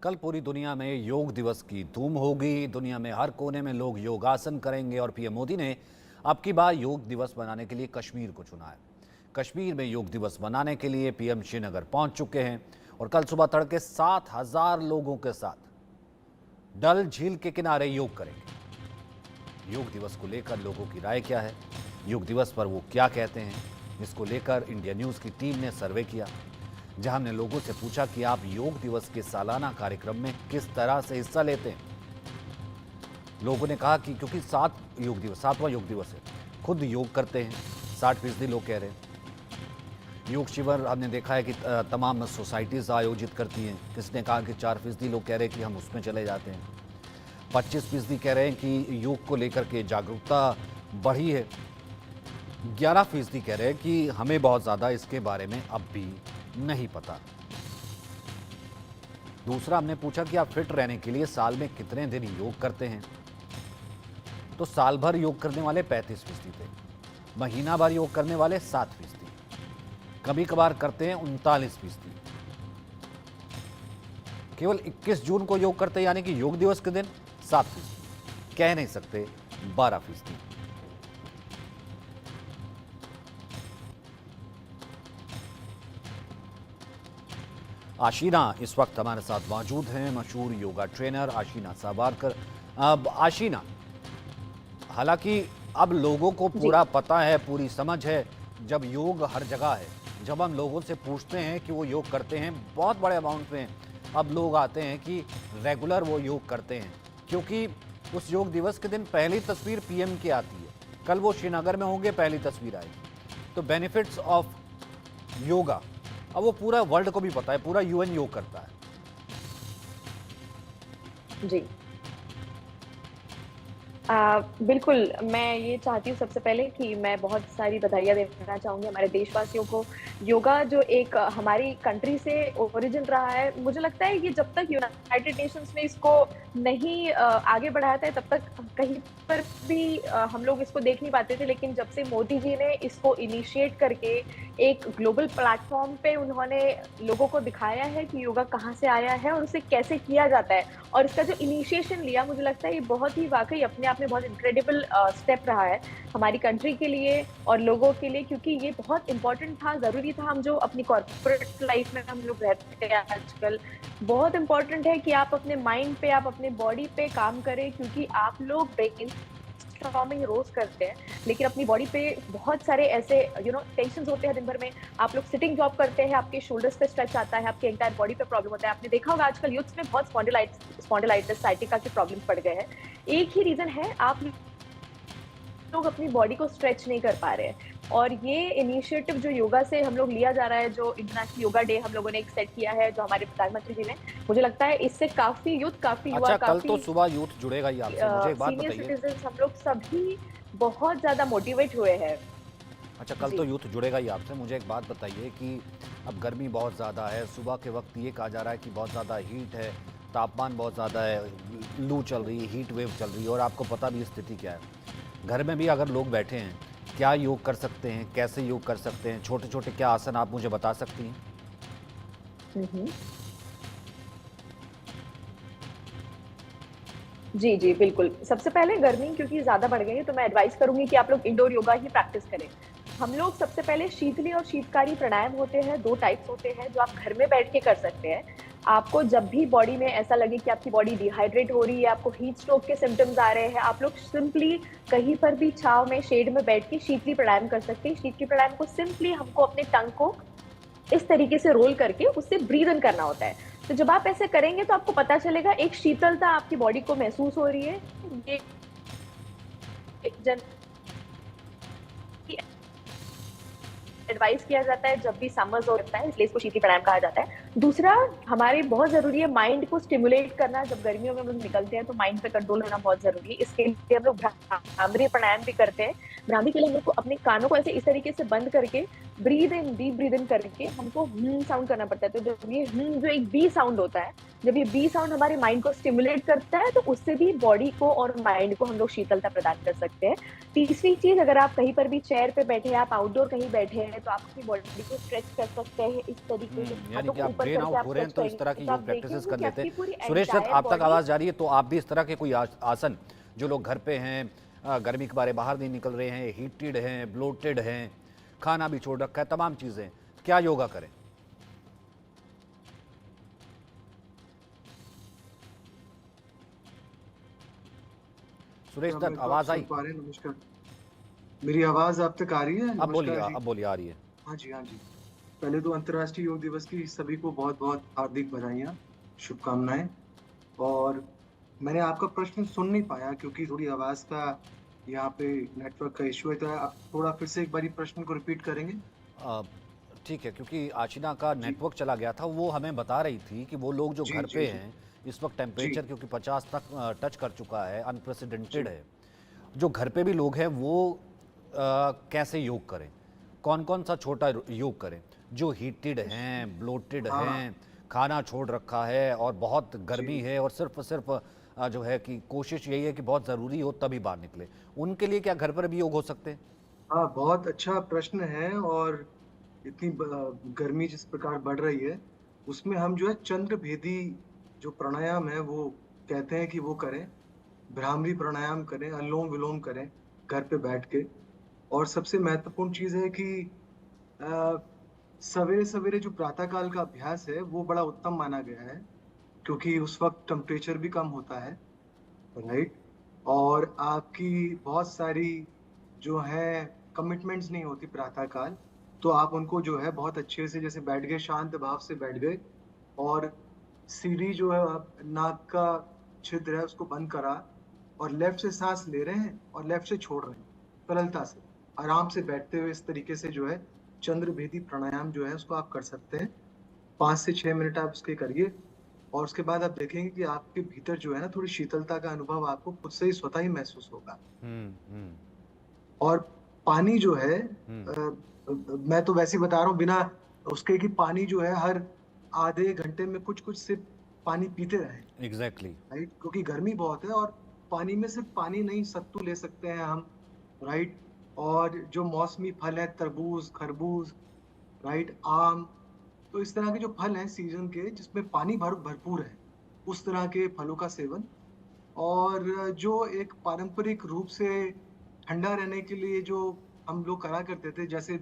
कल पूरी दुनिया में योग दिवस की धूम होगी। दुनिया में हर कोने में लोग योगासन करेंगे और पीएम मोदी ने अब की बार योग दिवस मनाने के लिए कश्मीर को चुना है। कश्मीर में योग दिवस मनाने के लिए पीएम श्रीनगर पहुंच चुके हैं और कल सुबह तड़के 7,000 लोगों के साथ डल झील के किनारे योग करेंगे। योग दिवस को लेकर लोगों की राय क्या है, योग दिवस पर वो क्या कहते हैं, इसको लेकर इंडिया न्यूज़ की टीम ने सर्वे किया, जहां हमने लोगों से पूछा कि आप योग दिवस के सालाना कार्यक्रम में किस तरह से हिस्सा लेते हैं। लोगों ने कहा कि क्योंकि 7वां योग दिवस है, खुद योग करते हैं। 60% लोग कह रहे हैं। योग शिविर हमने देखा है कि तमाम सोसाइटीज़ आयोजित करती हैं। किसी ने कहा कि 4% लोग कह रहे हैं कि हम उसमें चले जाते हैं। 25% कह रहे हैं कि योग को लेकर के जागरूकता बढ़ी है। 11% कह रहे हैं कि हमें बहुत ज़्यादा इसके बारे में अब भी नहीं पता। दूसरा, हमने पूछा कि आप फिट रहने के लिए साल में कितने दिन योग करते हैं, तो साल भर योग करने वाले 35% थे, महीना भर योग करने वाले 7%, कभी कभार करते हैं 39%, केवल 21 जून को योग करते हैं यानी कि योग दिवस के दिन 7%, कह नहीं सकते 12%। आशीना इस वक्त हमारे साथ मौजूद हैं, मशहूर योगा ट्रेनर आशीना साबारकर। अब आशीना, हालांकि अब लोगों को पूरा पता है, पूरी समझ है, जब योग हर जगह है, जब हम लोगों से पूछते हैं कि वो योग करते हैं बहुत बड़े अमाउंट में, अब लोग आते हैं कि रेगुलर वो योग करते हैं, क्योंकि उस योग दिवस के दिन पहली तस्वीर पीएम की आती है। कल वो श्रीनगर में होंगे, पहली तस्वीर आएगी। तो बेनिफिट्स ऑफ योगा अब वो पूरा वर्ल्ड को भी पता है, पूरा यूएन योग करता है। जी, बिल्कुल, मैं ये चाहती हूँ सबसे पहले कि मैं बहुत सारी बधाइयाँ देना चाहूँगी हमारे देशवासियों को। योगा जो एक हमारी कंट्री से ओरिजिन रहा है, मुझे लगता है कि जब तक यूनाइटेड नेशंस ने इसको नहीं आगे बढ़ाया था, तब तक कहीं पर भी हम लोग इसको देख नहीं पाते थे। लेकिन जब से मोदी जी ने इसको इनिशिएट करके एक ग्लोबल प्लेटफ़ॉर्म पे उन्होंने लोगों को दिखाया है कि योगा कहाँ से आया है और उसे कैसे किया जाता है, और इसका जो इनिशिएशन लिया, मुझे लगता है ये बहुत ही वाक़ई अपने आप में बहुत इनक्रेडिबल स्टेप रहा है हमारी कंट्री के लिए और लोगों के लिए, क्योंकि ये बहुत इम्पोर्टेंट था, ज़रूरी था। हम जो अपनी कॉर्पोरेट लाइफ में हम लोग रहते हैं आजकल, बहुत इम्पोर्टेंट है कि आप अपने माइंड पे, आप अपने बॉडी पे काम करें, क्योंकि आप लोग ब्रेनस्टॉर्मिंग रोज़ करते हैं, लेकिन अपनी बॉडी पे बहुत सारे ऐसे टेंशन्स होते हैं दिन भर में। आप लोग सिटिंग जॉब करते हैं, आपके शोल्डर्स पे स्ट्रेच आता है, आपके एंटायर बॉडी पे प्रॉब्लम होता है। आपने देखा होगा आजकल यूथ्स में बहुत स्पॉन्डिलाइटिस, साइटिका के प्रॉब्लम्स बढ़ गए हैं। एक ही रीज़न है, आप लोग अपनी बॉडी को स्ट्रेच नहीं कर पा रहे हैं। और ये इनिशिएटिव जो योगा से हम लोग लिया जा रहा है, जो इंटरनेशनल योगा डे हम लोगों ने एक सेट किया है, जो हमारे प्रधानमंत्री जी ने, मुझे लगता है इससे काफ़ी यूथ, काफ़ी युवा, अच्छा, कल तो काफ़ी सुबह यूथ जुड़ेगा ही आपसे, मुझे एक बात सीनियर बताइए। सिटीजन्स, हम लोग सभी बहुत ज़्यादा मोटिवेट हुए हैं। अच्छा, कल तो यूथ जुड़ेगा ही आपसे, मुझे एक बात बताइए कि अब गर्मी बहुत ज़्यादा है, सुबह के वक्त ये कहा जा रहा है कि बहुत ज़्यादा हीट है, तापमान बहुत ज़्यादा है, लू चल रही है, हीट वेव चल रही है, और आपको पता भी स्थिति क्या है। घर में भी अगर लोग बैठे हैं, क्या योग कर सकते हैं, कैसे योग कर सकते हैं, छोटे छोटे क्या आसन आप मुझे बता सकती हैं? हुँ, हुँ। जी, जी, बिल्कुल। सबसे पहले गर्मी क्योंकि ज़्यादा बढ़ गई है, तो मैं एडवाइस करूँगी कि आप लोग इंडोर योगा ही प्रैक्टिस करें। हम लोग सबसे पहले शीतली और शीतकारी प्राणायाम होते हैं, 2 टाइप्स होते हैं, जो आप घर में बैठ के कर सकते हैं। आपको जब भी बॉडी में ऐसा लगे कि आपकी बॉडी डिहाइड्रेट हो रही है, आपको हीट स्ट्रोक के सिम्पटम्स आ रहे हैं, आप लोग सिंपली कहीं पर भी छाँव में, शेड में बैठ के शीतली प्राणायाम कर सकते हैं। शीतली प्राणायाम को सिंपली हमको अपने टंग को इस तरीके से रोल करके उससे ब्रीथ इन करना होता है। तो जब आप ऐसे करेंगे तो आपको पता चलेगा, एक शीतलता आपकी बॉडी को महसूस हो रही है। ये जन एडवाइस किया जाता है जब भी समर्स होता है, इसलिए इसको शीतली प्राणायाम कहा जाता है। दूसरा, हमारे बहुत ज़रूरी है माइंड को स्टिमुलेट करना। जब गर्मियों में हम लोग निकलते हैं तो माइंड पे कंट्रोल होना बहुत ज़रूरी है। इसके लिए हम लोग भ्रामरी प्राणायाम भी करते हैं। भ्रामरी के लिए हम लोग को अपने कानों को ऐसे इस तरीके से बंद करके ब्रीथ इन, डीप ब्रीथ इन करके हमको साउंड करना पड़ता है। तो जब ये जो एक बी साउंड होता है, जब ये बी साउंड हमारे माइंड को स्टिमुलेट करता है, तो उससे भी बॉडी को और माइंड को हम लोग शीतलता प्रदान कर सकते हैं। तीसरी चीज़, अगर आप कहीं पर भी चेयर पे बैठे हैं, आप आउटडोर कहीं बैठे हैं, तो आप अपनी बॉडी को स्ट्रेच कर सकते हैं इस तरीके से, यानी हाथों कि को आप ऊपर ड्रेन करके आउट आप हो रहे हैं स्ट्रेच तो इस तरह करेंगे की तो आप योग प्रैक्टिसेस देखेंगे कर कि लेते आपकी हैं। पूरी सुरेश दत्त, एंटायर आप तक बॉडी। आवाज़ जा रही है तो आप भी इस तरह के कोई आसन, जो लोग घर पे हैं, गर्मी के बारे बाहर नहीं निकल रहे हैं, हीटेड हैं, ब्लोटेड हैं, खाना भी छोड़ रखा है, तमाम चीज़ें, क्या योगा करें? सुरेश क्या दत्त, मेरे को आप आवाज़ सुन आई? पा रहे हैं? नमस्कार। मेरी आवाज़ आप तक आ रही है? अब बोलिए, नमस्कार जी। अब बोलिए, आ रही है। हाँ जी, हाँ जी। पहले तो अंतर्राष्ट्रीय योग दिवस की सभी को बहुत-बहुत हार्दिक बधाइयाँ, शुभकामनाएँ। और मैंने आपका प्रश्न सुन नहीं पाया क्योंकि थोड़ी आवाज़ का यहाँ पे नेटवर्क का इश्यू है, तो आप थोड़ा फिर से एक बारी प्रश्न को रिपीट करेंगे? अ, ठीक है, क्योंकि आशिना का जी। नेटवर्क चला गया था, वो हमें बता रही थी कि वो लोग जो जी, घर जी, पे जी। हैं, इस वक्त जी, टेम्परेचर क्योंकि 50 तक टच कर चुका है, अनप्रेसिडेंटेड जी। है। जो घर पे भी लोग हैं वो कैसे योग करें? कौन-कौन सा छोटा योग करें? जो हीटेड हैं, ब्लोटेड हाँ, हैं, खाना छोड़ रखा है और बहुत गर्मी जी। है और सिर्फ़ जो है कि कोशिश यही है कि बहुत ज़रूरी हो तभी बाहर निकले। उनके लिए क्या घर पर भी योग हो सकते हैं? हाँ, बहुत अच्छा प्रश्न है। और इतनी गर्मी जिस प्रकार बढ़ रही है, उसमें हम जो है चंद्रभेदी जो प्राणायाम है वो कहते हैं कि वो करें। भ्रामरी प्राणायाम करें, अनुलोम-विलोम करें घर पे बैठ के। और सबसे महत्वपूर्ण चीज़ है कि अ, सवेरे-सवेरे जो प्रातः काल का अभ्यास है वो बड़ा उत्तम माना गया है, क्योंकि उस वक़्त टेम्परेचर भी कम होता है, राइट? और आपकी बहुत सारी जो है कमिटमेंट्स नहीं होती प्रातः काल, तो आप उनको जो है बहुत अच्छे से जैसे बैठ गए, शांत भाव से बैठ गए। और सीढ़ी जो है आप नाक का छिद्र है उसको बंद करा और लेफ्ट से साँस ले रहे हैं और लेफ्ट से छोड़ रहे हैं, सरलता से। आराम से बैठते हुए इस तरीके से जो है चंद्रभेदी प्राणायाम जो है उसको आप कर सकते हैं। 5 से 6 मिनट आप उसके करिए और उसके बाद आप देखेंगे कि आपके भीतर जो है ना थोड़ी शीतलता का अनुभव आपको खुद से ही स्वतः ही महसूस होगा। हुँ, हुँ, और पानी जो है हुँ। मैं तो वैसे ही बता रहा हूँ बिना उसके कि पानी जो है हर आधे घंटे में कुछ-कुछ सिप पानी पीते रहें, एग्ज़ैक्टली। राइट? क्योंकि गर्मी बहुत है और पानी में सिर्फ पानी नहीं, सत्तू ले सकते हैं हम, राइट? और जो मौसमी फल हैं तरबूज़, खरबूज, राइट? आम, तो इस तरह के जो फल हैं सीज़न के जिसमें पानी भरपूर है, उस तरह के फलों का सेवन। और जो एक पारंपरिक रूप से ठंडा रहने के लिए जो हम लोग करा करते थे, जैसे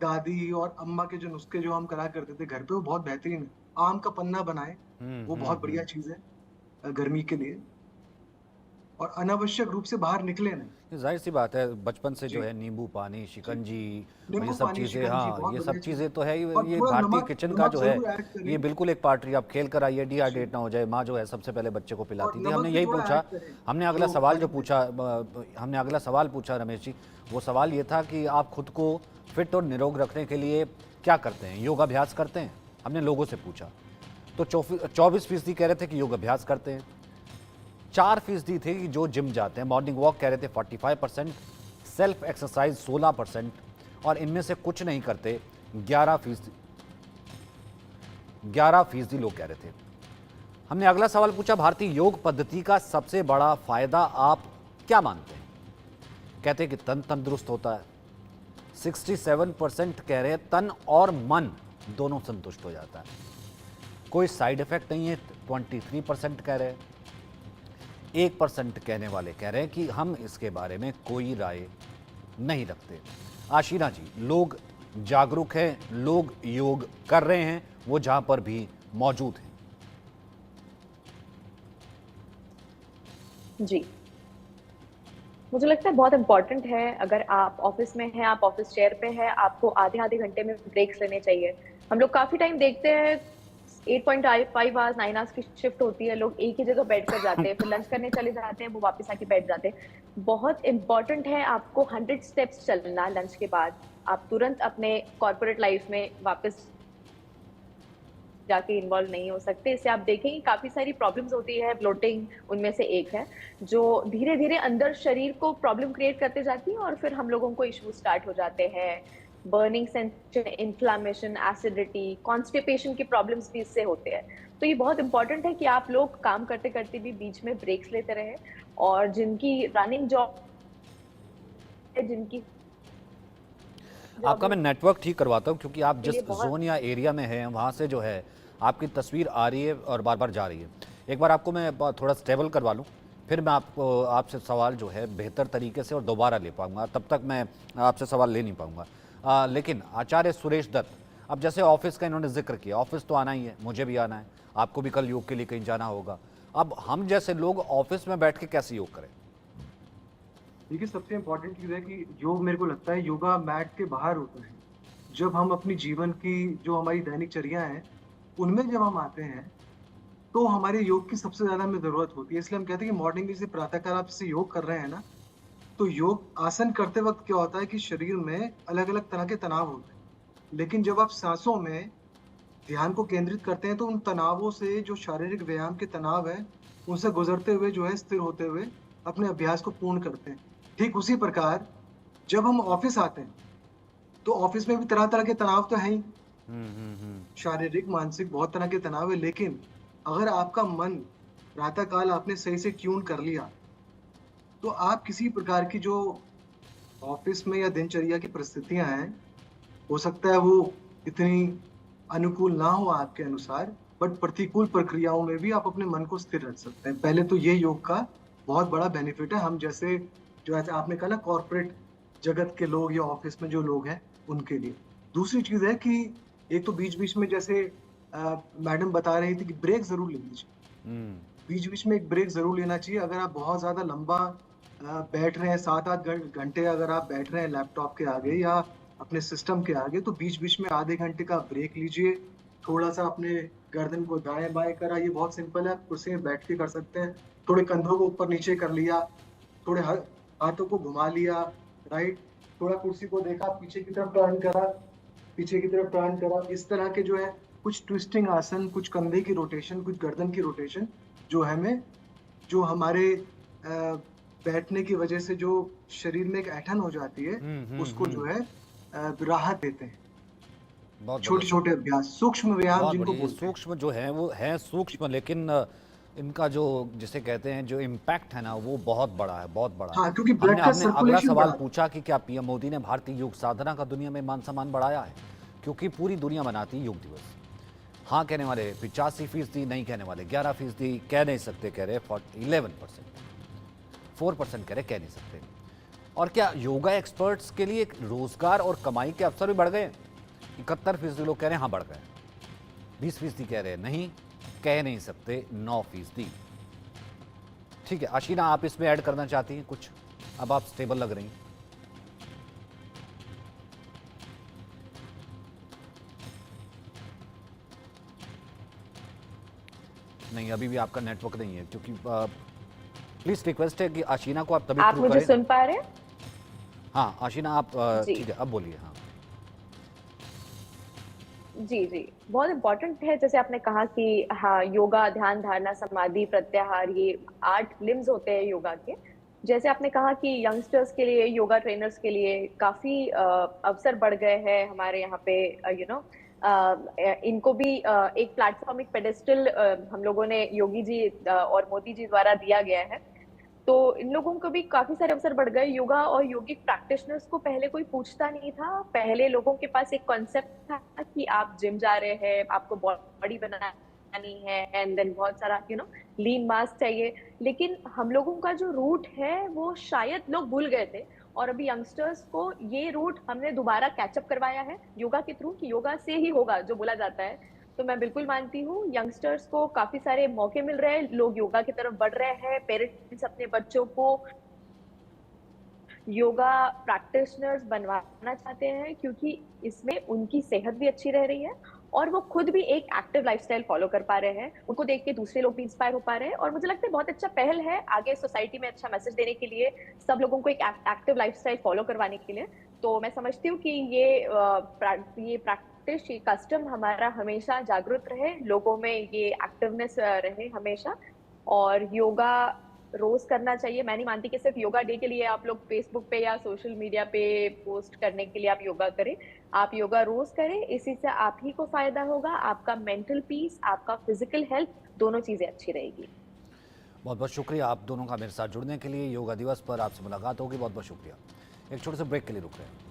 दादी और अम्मा के जो नुस्खे जो हम करा करते थे घर पे, वो बहुत बेहतरीन है। आम का पन्ना बनाएँ, हुँ, वो हुँ, बहुत बढ़िया हुँ। चीज़ है गर्मी के लिए। और अनावश्यक रूप से बाहर निकले नहीं। ज़ाहिर-सी बात है, बचपन से जो जी, है नींबू पानी, जी। शिकंजी और ये नींबू सब पानी, चीज़ें, शिकंजी हाँ, बहुत ये सब बढ़िया चीज़ चीज़ें है। तो है ही। और ये थोड़ा भारतीय नमक किचन का नमक जो है, ज़रूर ऐड करें। ये बिल्कुल एक पार्ट रही। आप खेल कर आइए, जी। डिहाइड्रेट ना हो जाए, माँ जो है सबसे पहले बच्चे को और पिलाती थी। नमक हमने भी यही थोड़ा पूछा, ऐड करें, हमने अगला जो सवाल जो खाने में। पूछा, हमने अगला सवाल पूछा रमेश जी, वो सवाल ये था कि आप खुद को फिट और निरोग रखने के लिए क्या करते हैं? योगाभ्यास करते हैं? हमने लोगों से पूछा, तो 24% कह रहे थे कि योग अभ्यास करते हैं, 4% थे कि जो जिम जाते हैं, मॉर्निंग वॉक कह रहे थे 45%, सेल्फ एक्सरसाइज 16% और इनमें से कुछ नहीं करते 11%। 11% लोग कह रहे थे। हमने अगला सवाल पूछा, भारतीय योग पद्धति का सबसे बड़ा फायदा आप क्या मानते हैं? कहते हैं कि तन तंदुरुस्त होता है। 67% कह रहे हैं तन और मन दोनों संतुष्ट हो जाता है। कोई साइड इफेक्ट नहीं है, 23% कह रहे हैं। 1% कहने वाले कह रहे हैं कि हम इसके बारे में कोई राय नहीं रखते। आशीना जी, लोग जागरूक हैं, लोग योग कर रहे हैं, वो जहां पर भी मौजूद हैं। जी। मुझे लगता है बहुत इम्पोर्टेंट है, अगर आप ऑफ़िस में हैं, आप ऑफ़िस चेयर पे हैं, आपको आधे-आधे घंटे में ब्रेक्स लेने चाहिए। हम लोग काफ़ी टाइम देखते हैं 8.5 आवर्स, 9 आवर्स की शिफ्ट होती है, लोग एक ही जगह बैठकर जाते हैं, फिर लंच करने चले जाते हैं, वो वापस आके बैठ जाते हैं। बहुत इम्पोर्टेंट है आपको 100 स्टेप्स चलना लंच के बाद। आप तुरंत अपने कॉर्पोरेट लाइफ़ में वापस जाके इन्वॉल्व नहीं हो सकते। इससे आप देखेंगे काफ़ी सारी प्रॉब्लम्स होती है, ब्लोटिंग उनमें से एक है, जो धीरे-धीरे अंदर शरीर को प्रॉब्लम क्रिएट करते जाती है और फिर हम लोगों को इश्यूज स्टार्ट हो जाते हैं। Burning sensation, inflammation, acidity, constipation की प्रॉब्लम्स भी इससे होते हैं। तो ये बहुत इंपॉर्टेंट है कि आप लोग काम करते-करते भी बीच में ब्रेक्स लेते रहें और जिनकी रनिंग जॉब है, जिनकी जॉब आपका है, मैं नेटवर्क ठीक करवाता हूँ, क्योंकि आप के लिए जिस बहुत जोन या एरिया में हैं वहाँ से जो है आपकी तस्वीर आ रही है और बार बार जा रही है। एक बार आपको मैं थोड़ा स्टेबल करवा लूँ, फिर मैं आपको आपसे सवाल जो है बेहतर तरीके से और दोबारा ले पाऊँगा, तब तक मैं आपसे सवाल ले नहीं पाऊँगा। लेकिन आचार्य सुरेश दत्त, अब जैसे ऑफिस का इन्होंने जिक्र किया, ऑफिस तो आना ही है, मुझे भी आना है, आपको भी कल योग के लिए कहीं जाना होगा। अब हम जैसे लोग ऑफिस में बैठ के कैसे योग करें? देखिए, सबसे इम्पोर्टेंट चीज़ है कि योग, मेरे को लगता है योगा मैट के बाहर होता है। जब हम अपनी जीवन की जो हमारी दैनिकचर्या है, उनमें जब हम आते हैं, तो हमारे योग की सबसे ज़्यादा हमें ज़रूरत होती है। इसलिए हम कहते हैं कि मॉर्निंग में जैसे प्रातः काल आप जैसे योग कर रहे हैं ना, तो योग आसन करते वक़्त क्या होता है कि शरीर में अलग-अलग तरह के तनाव होते हैं। लेकिन जब आप साँसों में ध्यान को केंद्रित करते हैं, तो उन तनावों से, जो शारीरिक व्यायाम के तनाव हैं, उनसे गुज़रते हुए जो है स्थिर होते हुए अपने अभ्यास को पूर्ण करते हैं। ठीक उसी प्रकार जब हम ऑफ़िस आते हैं, तो ऑफ़िस में भी तरह-तरह के तनाव तो हैं ही, हम्म। शारीरिक, मानसिक बहुत तरह के तनाव है, लेकिन अगर आपका मन प्रातः काल आपने सही से ट्यून कर लिया, तो आप किसी प्रकार की जो ऑफ़िस में या दिनचर्या की परिस्थितियाँ हैं, हो सकता है वो इतनी अनुकूल ना हो आपके अनुसार, बट प्रतिकूल प्रक्रियाओं में भी आप अपने मन को स्थिर रख सकते हैं। पहले तो ये योग का बहुत बड़ा बेनिफिट है, हम जैसे जो ऐसे आपने कहा ना कॉर्पोरेट जगत के लोग या ऑफ़िस में जो लोग हैं, उनके लिए। दूसरी चीज़ है कि एक तो बीच-बीच में जैसे मैडम बता रही थी कि ब्रेक ज़रूर ले लीजिए। हम्म। बीच-बीच में एक ब्रेक ज़रूर लेना चाहिए। अगर आप बहुत ज़्यादा लंबा बैठ रहे हैं, 7-8 घंटे अगर आप बैठ रहे हैं लैपटॉप के आगे या अपने सिस्टम के आगे, तो बीच-बीच में आधे घंटे का ब्रेक लीजिए। थोड़ा-सा अपने गर्दन को दाएँ-बाएँ करा, ये बहुत सिंपल है, आप कुर्सी में बैठ के कर सकते हैं। थोड़े कंधों को ऊपर-नीचे कर लिया, थोड़े हाथों को घुमा लिया, राइट? थोड़ा कुर्सी को देखा, पीछे की तरफ टर्न करा, पीछे की तरफ टर्न करा। इस तरह के जो है कुछ ट्विस्टिंग आसन, कुछ कंधे की रोटेशन, कुछ गर्दन की रोटेशन, जो हमें जो हमारे बैठने की वजह से जो शरीर में एक ऐंठन हो जाती है, उसको जो है राहत देते हैं। बहुत बढ़िया। छोटे-छोटे अभ्यास, सूक्ष्म व्यायाम बहुत जिनको बढ़िया। ये बोलते हैं। सूक्ष्म जो है वो है सूक्ष्म, लेकिन इनका जो जिसे कहते हैं जो इम्पैक्ट है ना, वो बहुत बड़ा है, बहुत बड़ा है। हाँ, क्योंकि हमने ब्लड का हमने अगला सर्कुलेशन सवाल बढ़ाता है। पूछा कि क्या पीएम मोदी ने भारतीय योग साधना का दुनिया में मान सम्मान बढ़ाया है, क्योंकि पूरी दुनिया मनाती है योग दिवस। हाँ कहने वाले 85%, नहीं कहने वाले 11%, कह नहीं सकते कह रहे 11%, 4% कह रहे कह नहीं सकते। और क्या योगा एक्सपर्ट्स के लिए रोजगार और कमाई के अवसर भी बढ़ गए? 71% लोग कह रहे हैं हाँ बढ़ गए, 20% कह रहे हैं नहीं, कह नहीं सकते 9%। ठीक है आशीना, आप इसमें ऐड करना चाहती हैं कुछ? अब आप स्टेबल लग रही हैं। नहीं, अभी भी आपका नेटवर्क नहीं है, क्योंकि प्लीज रिक्वेस्ट है कि आशीना को आप तभी आप थ्रू मुझे करें। सुन पा रहे हैं? हाँ आशीना आप जी। ठीक है, अब बोलिए। हाँ जी, जी। बहुत इम्पोर्टेंट है, जैसे आपने कहा कि हाँ, योगा, ध्यान, धारणा, समाधि, प्रत्याहार, ये 8 लिम्स होते हैं योगा के। जैसे आपने कहा कि यंगस्टर्स के लिए, योगा ट्रेनर्स के लिए काफ़ी अवसर बढ़ गए हैं हमारे यहाँ पे, इनको भी एक प्लेटफ़ॉर्म, एक पेडेस्टल हम लोगों ने योगी जी और मोदी जी द्वारा दिया गया है। तो इन लोगों को भी काफ़ी सारे अवसर बढ़ गए। योगा और योगिक प्रैक्टिशनर्स को पहले कोई पूछता नहीं था। पहले लोगों के पास एक कॉन्सेप्ट था कि आप जिम जा रहे हैं, आपको बॉडी बनानी है एंड देन बहुत सारा लीन मास चाहिए। लेकिन हम लोगों का जो रूट है, वो शायद लोग भूल गए थे, और अभी यंगस्टर्स को ये रूट हमने दोबारा कैच अप करवाया है योगा के थ्रू, कि योगा से ही होगा जो बोला जाता है। तो मैं बिल्कुल मानती हूँ यंगस्टर्स को काफ़ी सारे मौके मिल रहे हैं, लोग योगा की तरफ बढ़ रहे हैं, पेरेंट्स अपने बच्चों को योगा प्रैक्टिशनर्स बनवाना चाहते हैं, क्योंकि इसमें उनकी सेहत भी अच्छी रह रही है और वो खुद भी एक एक्टिव लाइफस्टाइल फॉलो कर पा रहे हैं। उनको देख के दूसरे लोग भी इंस्पायर हो पा रहे हैं, और मुझे लगता है बहुत अच्छा पहल है आगे सोसाइटी में अच्छा मैसेज देने के लिए, सब लोगों को एक एक्टिव लाइफस्टाइल फॉलो करवाने के लिए। तो मैं समझती हूँ कि ये प्रैक्टिस, ये कस्टम हमारा हमेशा जागरूक रहे, लोगों में ये एक्टिवनेस रहे हमेशा, और योगा रोज करना चाहिए। मैं नहीं मानती कि सिर्फ योगा डे के लिए आप लोग फेसबुक पे या सोशल मीडिया पे पोस्ट करने के लिए आप योगा करें। आप योगा रोज करें, इसी से आप ही को फायदा होगा, आपका मेंटल पीस, आपका फिजिकल हेल्थ, दोनों चीजें अच्छी रहेगी। बहुत बहुत शुक्रिया आप दोनों का मेरे साथ जुड़ने के लिए। योगा दिवस पर आपसे मुलाकात होगी। बहुत बहुत शुक्रिया। एक छोटे से ब्रेक के लिए रुक रहे हैं।